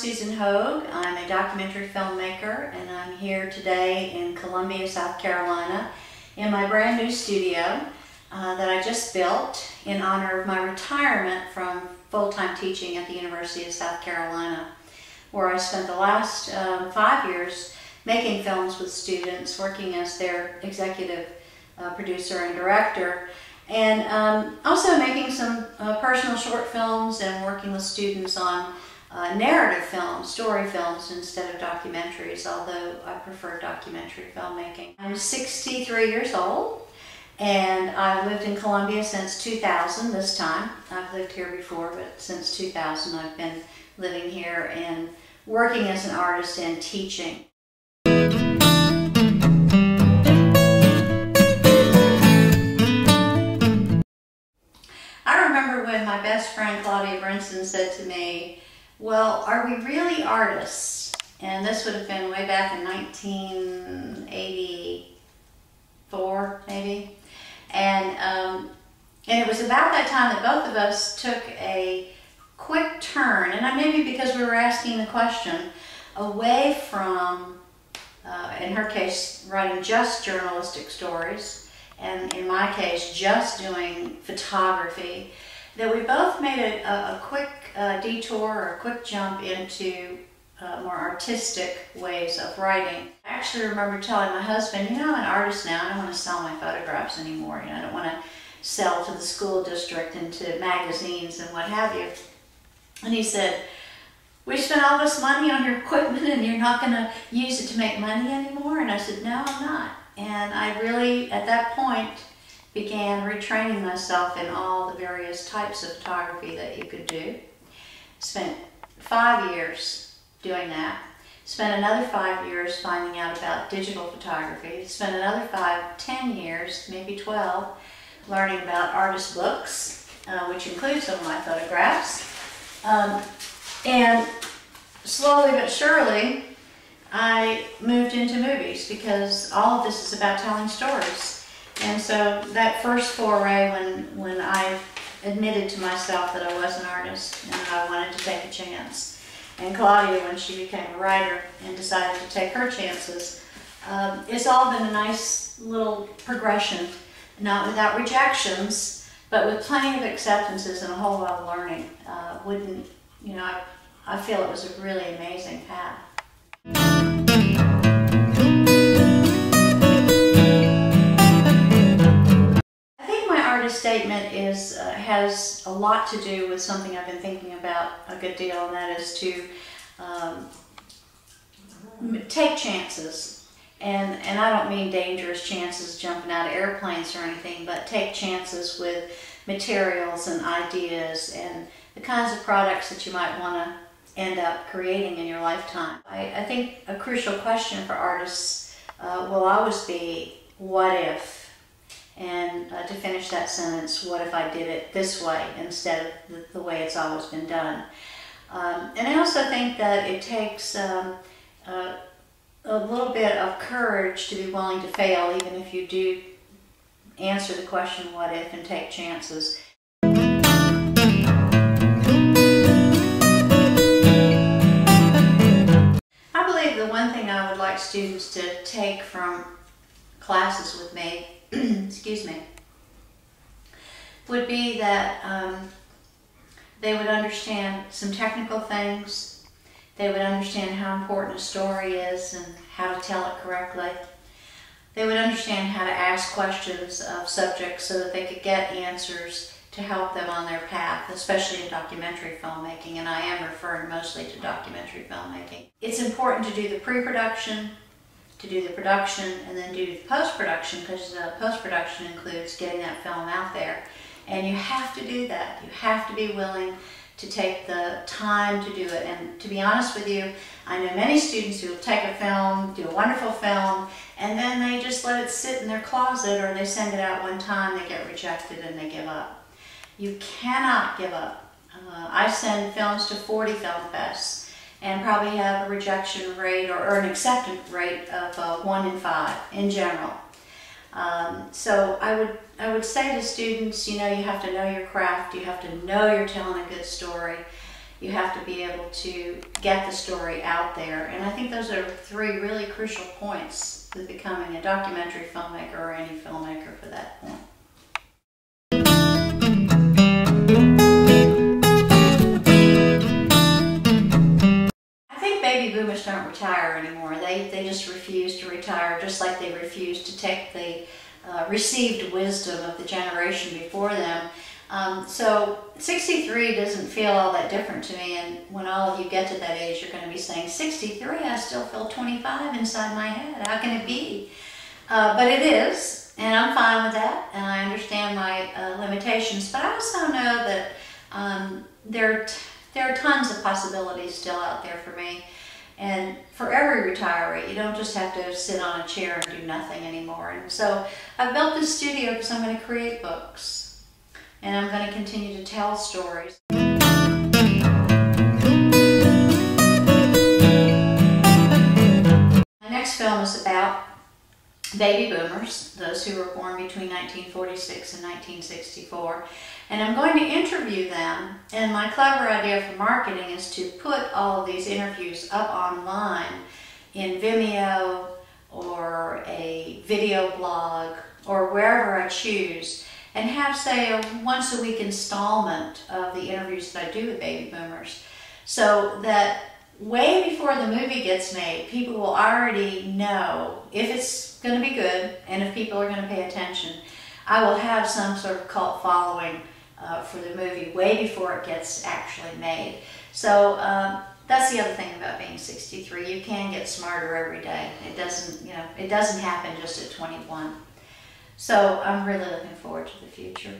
Susan Hogue. I'm a documentary filmmaker, and I'm here today in Columbia, South Carolina in my brand new studio that I just built in honor of my retirement from full-time teaching at the University of South Carolina, where I spent the last 5 years making films with students, working as their executive producer and director, and also making some personal short films and working with students on narrative films, story films instead of documentaries, although I prefer documentary filmmaking. I'm 63 years old, and I've lived in Columbia since 2000 this time. I've lived here before, but since 2000 I've been living here and working as an artist and teaching. I remember when my best friend Claudia Brinson said to me, "Well, are we really artists?" And this would have been way back in 1984, maybe. And it was about that time that both of us took a quick turn, and maybe because we were asking the question, away from, in her case, writing just journalistic stories, and in my case, just doing photography, that we both made a quick detour or a quick jump into more artistic ways of writing. I actually remember telling my husband, you know, I'm an artist now, I don't want to sell my photographs anymore. You know, I don't want to sell to the school district and to magazines and what have you. And he said, "We spent all this money on your equipment and you're not going to use it to make money anymore?" And I said, "No, I'm not." And I really, at that point, began retraining myself in all the various types of photography that you could do. Spent 5 years doing that. Spent another 5 years finding out about digital photography. Spent another 10 years, maybe 12, learning about artist books, which includes some of my photographs. And slowly but surely, I moved into movies because all of this is about telling stories. And so that first foray, when I admitted to myself that I was an artist and that I wanted to take a chance, and Claudia, when she became a writer and decided to take her chances, it's all been a nice little progression, not without rejections, but with plenty of acceptances and a whole lot of learning. I feel it was a really amazing path. Statement has a lot to do with something I've been thinking about a good deal, and that is to take chances. And I don't mean dangerous chances jumping out of airplanes or anything, but take chances with materials and ideas and the kinds of products that you might want to end up creating in your lifetime. I think a crucial question for artists will always be, what if? And to finish that sentence, what if I did it this way instead of the way it's always been done? And I also think that it takes a little bit of courage to be willing to fail, even if you do answer the question, what if, and take chances. I believe the one thing I would like students to take from classes with me excuse me, would be that they would understand some technical things. They would understand how important a story is and how to tell it correctly. They would understand how to ask questions of subjects so that they could get answers to help them on their path, especially in documentary filmmaking, and I am referring mostly to documentary filmmaking. It's important to do the pre-production, to do the production, and then do the post-production, because post-production includes getting that film out there. And you have to do that. You have to be willing to take the time to do it. And to be honest with you, I know many students who will take a film, do a wonderful film, and then they just let it sit in their closet, or they send it out one time, they get rejected, and they give up. You cannot give up. I send films to 40 film fests, and probably have a rejection rate or an acceptance rate of 1 in 5 in general. So I would say to students, you know, you have to know your craft, you have to know you're telling a good story, You have to be able to get the story out there. And I think those are three really crucial points to becoming a documentary filmmaker, or any filmmaker for that point. I think baby boomers don't retire anymore. They just refuse to retire, just like they refuse to take the received wisdom of the generation before them. So 63 doesn't feel all that different to me, and when all of you get to that age, you're going to be saying, 63, I still feel 25 inside my head. How can it be? But it is, and I'm fine with that, and I understand my limitations, but I also know that there are tons of possibilities still out there for me. And for every retiree, you don't just have to sit on a chair and do nothing anymore. And so I've built this studio because I'm going to create books. And I'm going to continue to tell stories. My next film is about baby boomers, those who were born between 1946 and 1964. And I'm going to interview them, and my clever idea for marketing is to put all of these interviews up online in Vimeo or a video blog or wherever I choose, and have, say, a once-a-week installment of the interviews that I do with baby boomers, so that way before the movie gets made, people will already know if it's going to be good and if people are going to pay attention. I will have some sort of cult following for the movie way before it gets actually made. So that's the other thing about being 63. You can get smarter every day. It doesn't, it doesn't happen just at 21. So I'm really looking forward to the future.